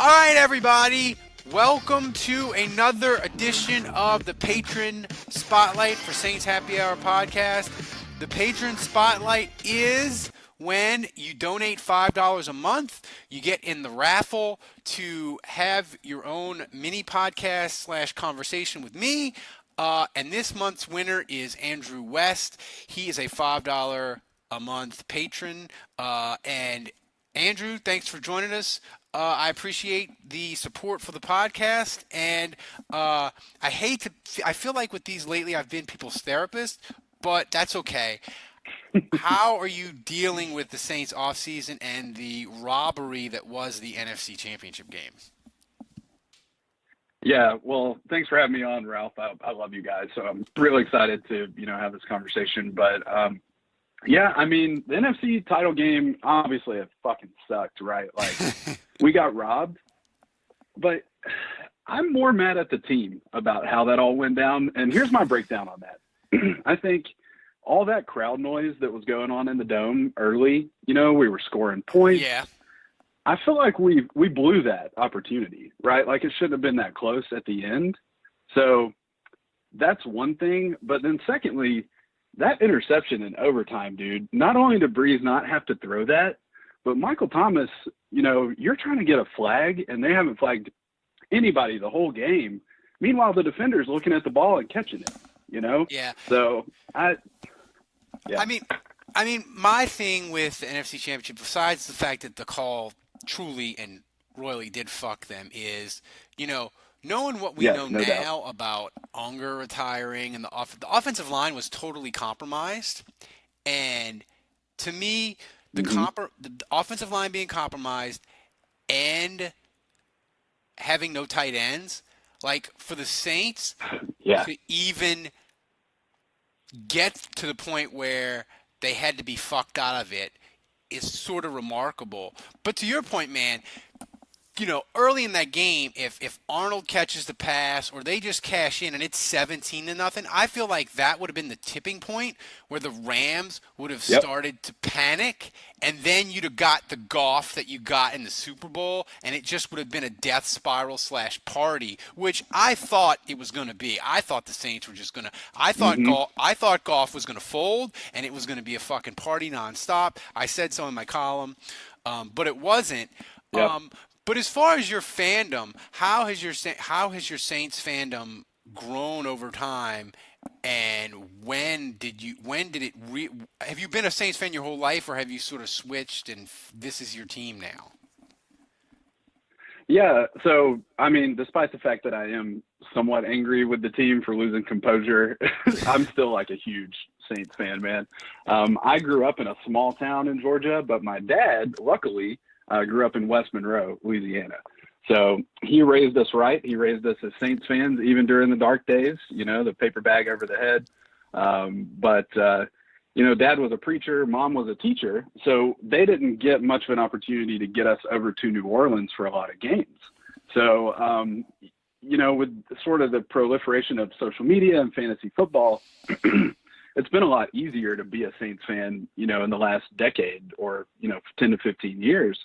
All right, everybody. Welcome to another edition of the Patron Spotlight for Saints Happy Hour podcast. The Patron Spotlight is when you donate $5 a month, you get in the raffle to have your own mini podcast slash conversation with me. And this month's winner is Andrew West. He is a $5 a month patron. And Andrew, thanks for joining us. I appreciate the support for the podcast, and I feel like with these lately I've been people's therapist, but that's okay. How are you dealing with the Saints offseason and the robbery that was the NFC Championship game? Yeah, well, thanks for having me on, Ralph. I love you guys, so I'm really excited to have this conversation. But yeah, I mean, the NFC title game, obviously it fucking sucked, right? Like, we got robbed, but I'm more mad at the team about how that all went down. And here's my breakdown on that. I think all that crowd noise that was going on in the Dome early, we were scoring points. Yeah. I feel like we blew that opportunity, right? Like, it shouldn't have been that close at the end. So that's one thing. But then secondly, that interception in overtime, dude, not only did Breeze not have to throw that, but Michael Thomas, you're trying to get a flag, and they haven't flagged anybody the whole game. Meanwhile, the defender's looking at the ball and catching it, Yeah. So, I mean, my thing with the NFC Championship, besides the fact that the call truly and royally did fuck them, is, knowing what we know no now doubt. about Unger retiring and the offensive line was totally compromised. And to me, the offensive line being compromised and having no tight ends, like, for the Saints to even get to the point where they had to be fucked out of it is sort of remarkable. But to your point, man, early in that game, if Arnold catches the pass or they just cash in and it's 17-0, I feel like that would have been the tipping point where the Rams would have started to panic, and then you'd have got the Goff that you got in the Super Bowl, and it just would have been a death spiral / party, which I thought it was going to be. I thought the Saints were just going to – I thought Goff was going to fold, and it was going to be a fucking party nonstop. I said so in my column, but it wasn't. Yep. But as far as your fandom, how has your Saints fandom grown over time? And have you been a Saints fan your whole life, or have you sort of switched and this is your team now? Yeah, so, I mean, despite the fact that I am somewhat angry with the team for losing composure, I'm still like a huge Saints fan, man. I grew up in a small town in Georgia, but my dad, luckily, grew up in West Monroe, Louisiana. So he raised us right. He raised us as Saints fans, even during the dark days, the paper bag over the head. But Dad was a preacher, Mom was a teacher. So they didn't get much of an opportunity to get us over to New Orleans for a lot of games. So, with sort of the proliferation of social media and fantasy football, it's been a lot easier to be a Saints fan, in the last decade or, 10 to 15 years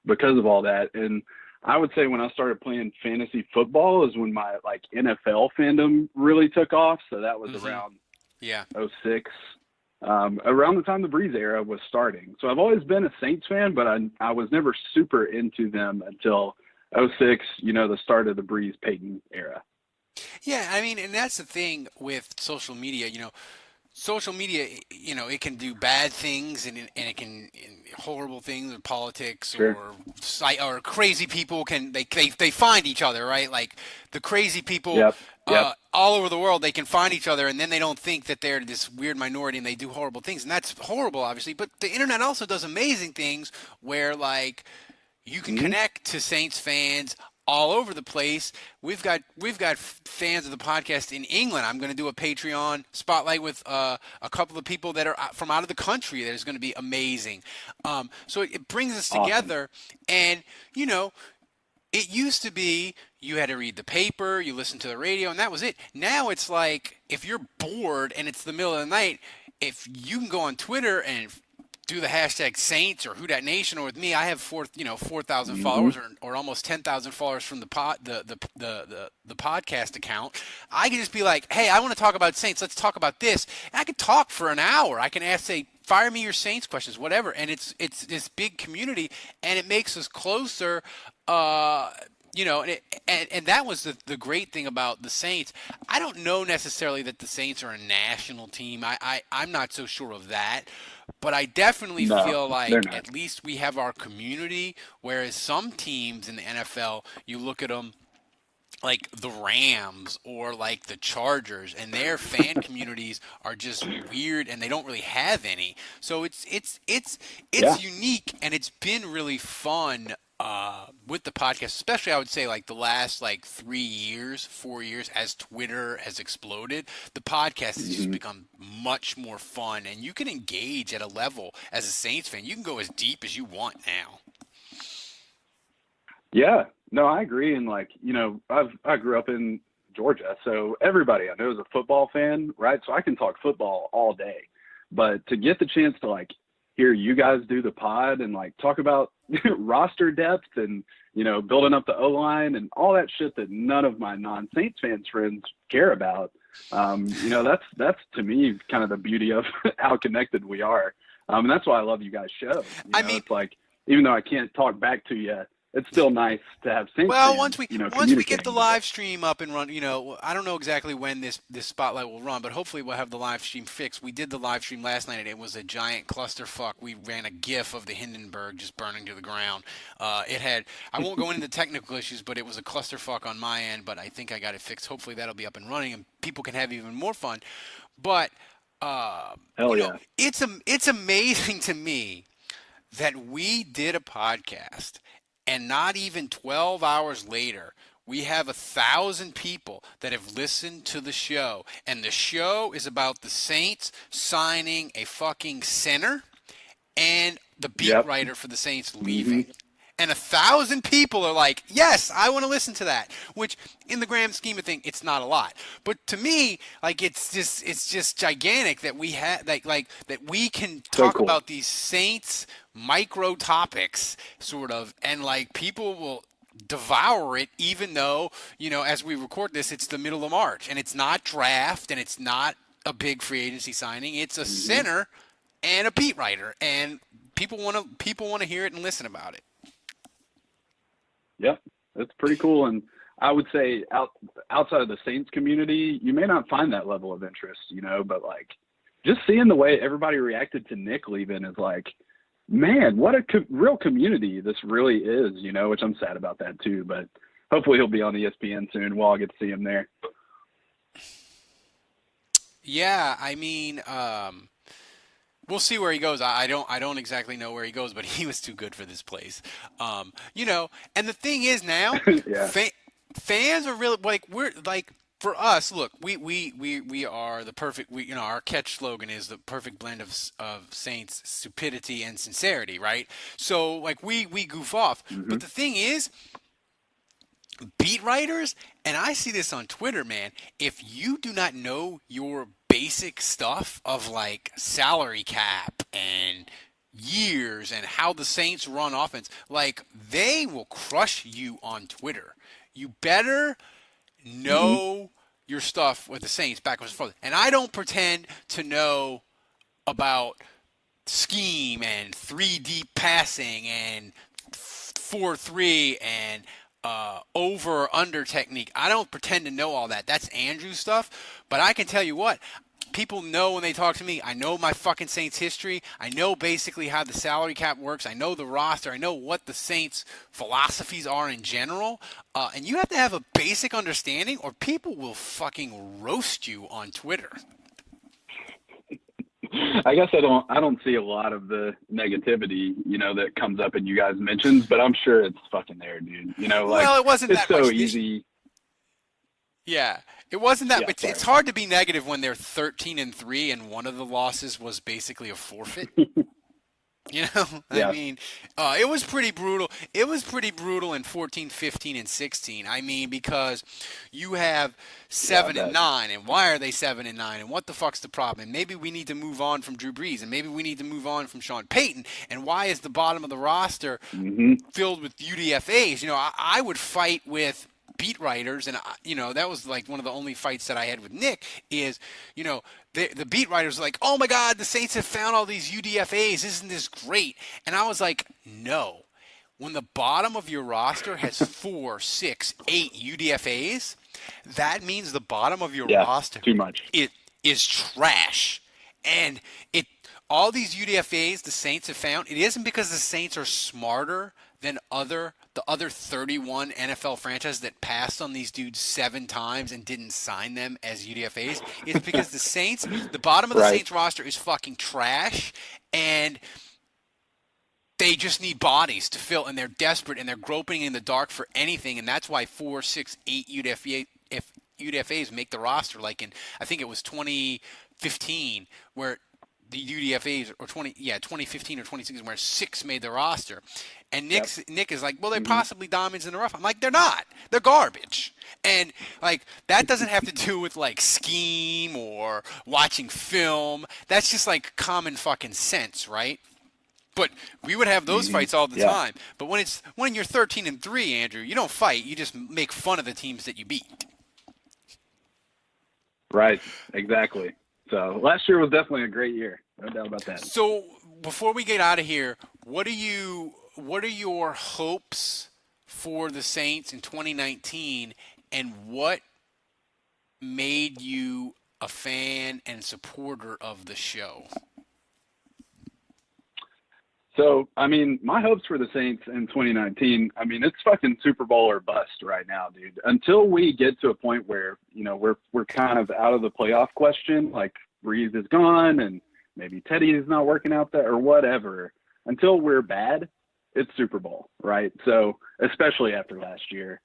because of all that. And I would say when I started playing fantasy football is when my NFL fandom really took off. So that was around 06, around the time the Breeze era was starting. So I've always been a Saints fan, but I was never super into them until 06, the start of the Breeze Peyton era. Yeah, I mean, and that's the thing with social media, social media, it can do bad things and it can horrible things in politics or crazy people they find each other, right? Like the crazy people all over the world, they can find each other and then they don't think that they're this weird minority and they do horrible things. And that's horrible, obviously. But the internet also does amazing things where you can connect to Saints fans all over the place. We've got fans of the podcast in England. I'm going to do a Patreon spotlight with a couple of people that are from out of the country that is going to be amazing. So it brings us together, and it used to be you had to read the paper, you listen to the radio, and that was it. Now it's like if you're bored and it's the middle of the night, if you can go on Twitter and do the hashtag Saints or Who Dat Nation, or with me, I have 4,000 Mm-hmm. followers or almost 10,000 followers from the podcast account. I can just be like, hey, I want to talk about Saints. Let's talk about this. And I could talk for an hour. I can ask, say, fire me your Saints questions, whatever. And it's this big community, and it makes us closer. And that was the great thing about the Saints. I don't know necessarily that the Saints are a national team. I'm not so sure of that. But I definitely No, feel they're like not. at least we have our community, whereas some teams in the NFL, you look at them like the Rams or like the Chargers, and their fan communities are just weird, and they don't really have any. So Yeah. it's unique, and it's been really fun with the podcast, especially I would say like the last like 3 years, 4 years, as Twitter has exploded. The podcast has just Hmm. become much more fun, and you can engage at a level as a Saints fan. You can go as deep as you want now. Yeah. No, I agree. And like, I grew up in Georgia, so everybody I know is a football fan, right? So I can talk football all day. But to get the chance to like hear you guys do the pod and like talk about roster depth and, building up the O line and all that shit that none of my non-Saints fans friends care about. That's to me kind of the beauty of how connected we are. And that's why I love you guys' show. I mean, It's like, even though I can't talk back to you, it's still nice to have Saints well, fans, once we get the communicating with us. live stream up and run, I don't know exactly when this spotlight will run, but hopefully we'll have the live stream fixed. We did the live stream last night, and it was a giant clusterfuck. We ran a GIF of the Hindenburg just burning to the ground. I won't go into the technical issues, but it was a clusterfuck on my end. But I think I got it fixed. Hopefully that'll be up and running, and people can have even more fun. But Hell yeah. it's amazing to me that we did a podcast, and not even 12 hours later, we have 1,000 people that have listened to the show. And the show is about the Saints signing a fucking center and the beat Yep. writer for the Saints Hmm. leaving. And 1,000 people are like, yes, I want to listen to that. Which, in the grand scheme of things, it's not a lot. But to me, like, it's just gigantic that we have like that we can So talk cool. about these Saints micro topics, sort of, and like people will devour it, even though, as we record this, it's the middle of March, and it's not draft, and it's not a big free agency signing. It's a Hmm. center and a beat writer, and people want to hear it and listen about it. Yep. That's pretty cool. And I would say outside of the Saints community, you may not find that level of interest, but like just seeing the way everybody reacted to Nick leaving is like, man, what a real community this really is, which I'm sad about that too. But hopefully he'll be on ESPN soon. We'll all get to see him there. Yeah, I mean, we'll see where he goes. I don't exactly know where he goes, but he was too good for this place. And the thing is now, Yeah. fans are really like, we're like, for us. Look, we are the perfect. Our catch slogan is the perfect blend of Saints stupidity and sincerity, right? So like we goof off, Hmm. but the thing is, beat writers, and I see this on Twitter, man, if you do not know your basic stuff of like salary cap and years and how the Saints run offense, like they will crush you on Twitter. You better Hmm. know your stuff with the Saints backwards and forwards. And I don't pretend to know about scheme and 3D passing and 4-3 and over or under technique. I don't pretend to know all that. That's Andrew's stuff. But I can tell you what, people know when they talk to me. I know my fucking Saints history. I know basically how the salary cap works. I know the roster. I know what the Saints philosophies are in general. And you have to have a basic understanding, or people will fucking roast you on Twitter. I guess I don't see a lot of the negativity, that comes up in you guys mentions, but I'm sure it's fucking there, dude. Like Well, it wasn't it's that so much easy. Yeah, it wasn't that. Yeah, It's sorry. hard to be negative when they're 13-3, and one of the losses was basically a forfeit. You know, I Yeah, mean, it was pretty brutal. It was pretty brutal in 14, 15, and 16. I mean, because you have yeah, I 7 and 9, and why are they 7 and 9, and what the fuck's the problem? And maybe we need to move on from Drew Brees, and maybe we need to move on from Sean Payton. And why is the bottom of the roster bet. filled with UDFAs? You know, I would fight with beat writers, and that was like one of the only fights that I had with Nick is, the beat writers were like, oh my God, the Saints have found all these UDFAs, isn't this great? And I was like, no. When the bottom of your roster has 4, 6, 8 UDFAs, that means the bottom of your Yeah, roster too much. it is trash. And it all these UDFAs the Saints have found, it isn't because the Saints are smarter than the other 31 NFL franchises that passed on these dudes 7 times and didn't sign them as UDFAs. It's because the bottom of the Right. Saints roster is fucking trash, and they just need bodies to fill, and they're desperate, and they're groping in the dark for anything, and that's why 4, 6, 8 UDFAs make the roster. Like in, I think it was 2015, where the UDFAs, or 2015 or 2016, where 6 made the roster. And Yep. Nick is like, well, they're Hmm. possibly diamonds in the rough. I'm like, they're not. They're garbage. And like that doesn't have to do with like scheme or watching film. That's just like common fucking sense, right? But we would have those Hmm. fights all the Yeah. time. But when you're 13-3, Andrew, you don't fight. You just make fun of the teams that you beat. Right. Exactly. So last year was definitely a great year. No doubt about that. So before we get out of here, what are your hopes for the Saints in 2019, and what made you a fan and supporter of the show? So, I mean, my hopes for the Saints in 2019, I mean, it's fucking Super Bowl or bust right now, dude. Until we get to a point where, we're kind of out of the playoff question, like Breeze is gone and maybe Teddy is not working out there or whatever. Until we're bad, it's Super Bowl, right? So, especially after last year.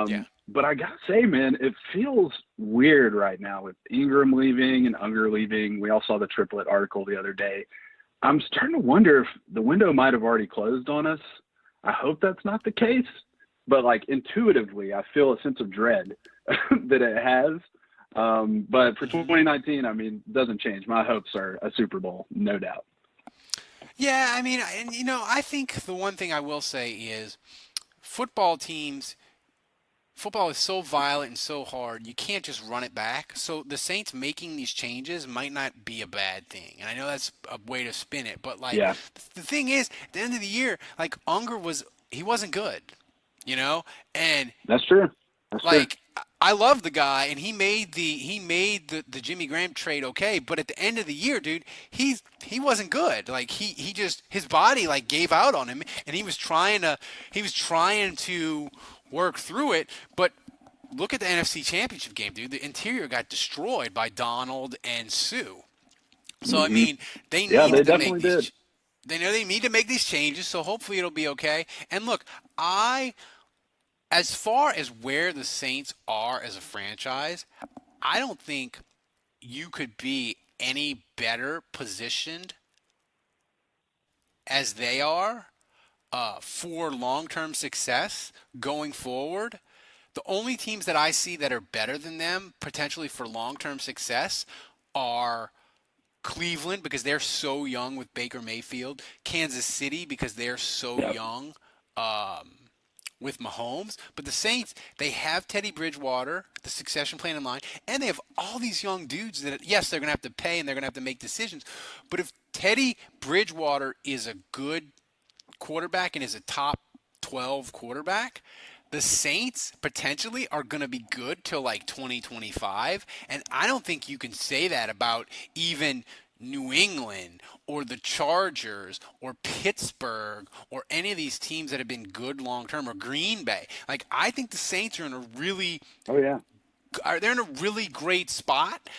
Yeah. But I gotta say, man, it feels weird right now with Ingram leaving and Unger leaving. We all saw the triplet article the other day. I'm starting to wonder if the window might have already closed on us. I hope that's not the case, but like intuitively, I feel a sense of dread that it has. But for Mm-hmm. 2019, I mean, it doesn't change. My hopes are a Super Bowl, no doubt. Yeah, I mean, and I think the one thing I will say is football teams football is so violent and so hard, you can't just run it back. So the Saints making these changes might not be a bad thing. And I know that's a way to spin it, but like Yeah, the thing is, at the end of the year, like Unger he wasn't good, you know? And that's true. That's true. like I love the guy, and he made the Jimmy Graham trade okay, but at the end of the year, dude, he wasn't good. Like he just his body like gave out on him, and he was trying to work through it, but look at the NFC Championship game, dude. The interior got destroyed by Donald and Sue. So I Hmm. mean, they Yeah, they needed to make definitely did. these. They know they need to make these changes, so hopefully it'll be okay. And look, I as far as where the Saints are as a franchise, I don't think you could be any better positioned as they are for long-term success going forward. The only teams that I see that are better than them potentially for long-term success are Cleveland because they're so young with Baker Mayfield, Kansas City because they're so Yep. young with Mahomes. But the Saints, they have Teddy Bridgewater, the succession plan in line, and they have all these young dudes that, yes, they're going to have to pay and they're going to have to make decisions. But if Teddy Bridgewater is a good quarterback and is a top 12 quarterback, the Saints potentially are going to be good till like 2025. And I don't think you can say that about even New England or the Chargers or Pittsburgh or any of these teams that have been good long term or Green Bay. Like I think the Saints are in a really Oh yeah. they're in a really great spot.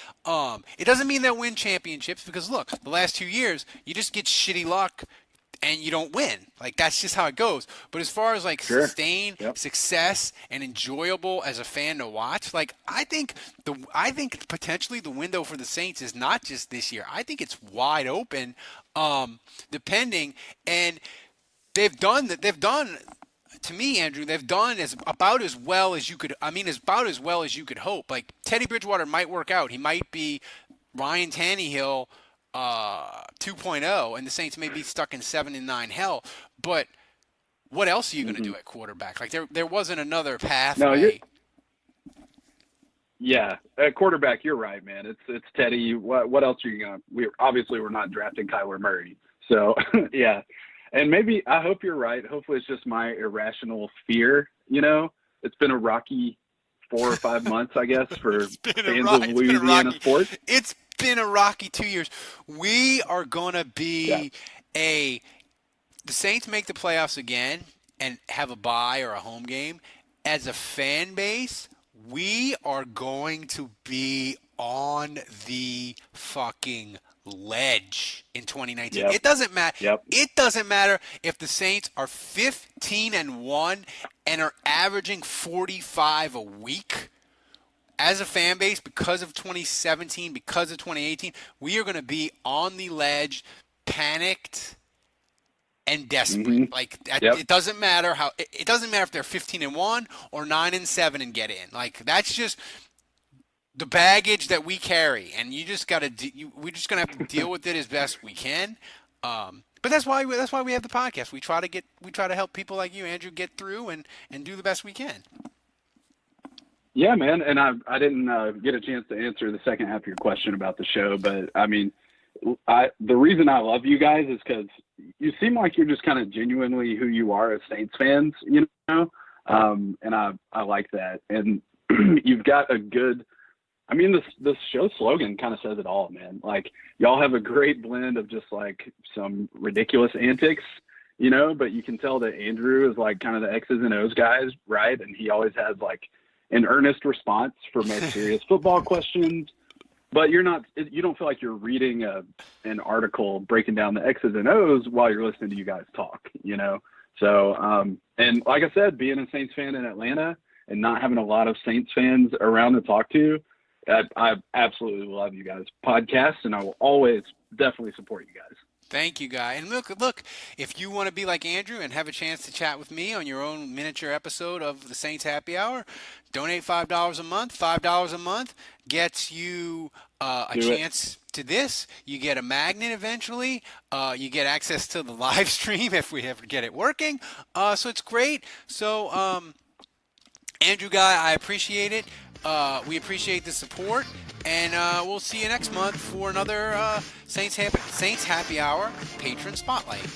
It doesn't mean they'll win championships because look, the last 2 years you just get shitty luck and you don't win. Like that's just how it goes. But as far as like Sure. sustained Yep. success and enjoyable as a fan to watch, like I think potentially the window for the Saints is not just this year. I think it's wide open. depending, and they've done that. They've done, to me, Andrew, they've done about as well as you could. I mean, about as well as you could hope. Like Teddy Bridgewater might work out. He might be Ryan Tannehill 2.0, and the Saints may be stuck in 7-9 hell. But what else are you going to do at quarterback? Like there wasn't another pathway. Yeah, at quarterback, you're right, man. It's Teddy. What else are you gonna? We're not drafting Kyler Murray. So yeah, and maybe I hope you're right. Hopefully, it's just my irrational fear. It's been a rocky 4 or 5 months, I guess, for fans of Louisiana sports. It's been a rocky 2 years. We are gonna be the Saints make the playoffs again and have a bye or a home game. As a fan base, we are going to be on the fucking ledge in 2019. It doesn't matter. It doesn't matter if the Saints are 15-1 and are averaging 45 a week. As a fan base, because of 2017, because of 2018, we are going to be on the ledge, panicked and desperate. It doesn't matter how. It doesn't matter if they're 15-1 or 9-7 and get in. Like that's just the baggage that we carry, and you just got to. We're just gonna have to deal with it as best we can. But that's why we have the podcast. We try to help people like you, Andrew, get through and do the best we can. Yeah, man. And I didn't get a chance to answer the second half of your question about the show, but I mean, the reason I love you guys is because you seem like you're just kind of genuinely who you are as Saints fans, and I like that. And you've got a good, I mean, this show slogan kind of says it all, man. Like y'all have a great blend of just like some ridiculous antics, but you can tell that Andrew is like kind of the X's and O's guys, right? And he always has like an earnest response for more serious football questions. But you don't feel like you're reading an article breaking down the X's and O's while you're listening to you guys talk, So, and like I said, being a Saints fan in Atlanta and not having a lot of Saints fans around to talk to, I absolutely love you guys' podcasts, and I will always definitely support you guys. Thank you, Guy. And look, if you want to be like Andrew and have a chance to chat with me on your own miniature episode of the Saints Happy Hour, donate $5 a month. $5 a month gets you a chance to this. You get a magnet eventually. You get access to the live stream if we ever get it working. So it's great. So, Andrew, Guy, I appreciate it. We appreciate the support, and we'll see you next month for another Saints Happy Hour Patron Spotlight.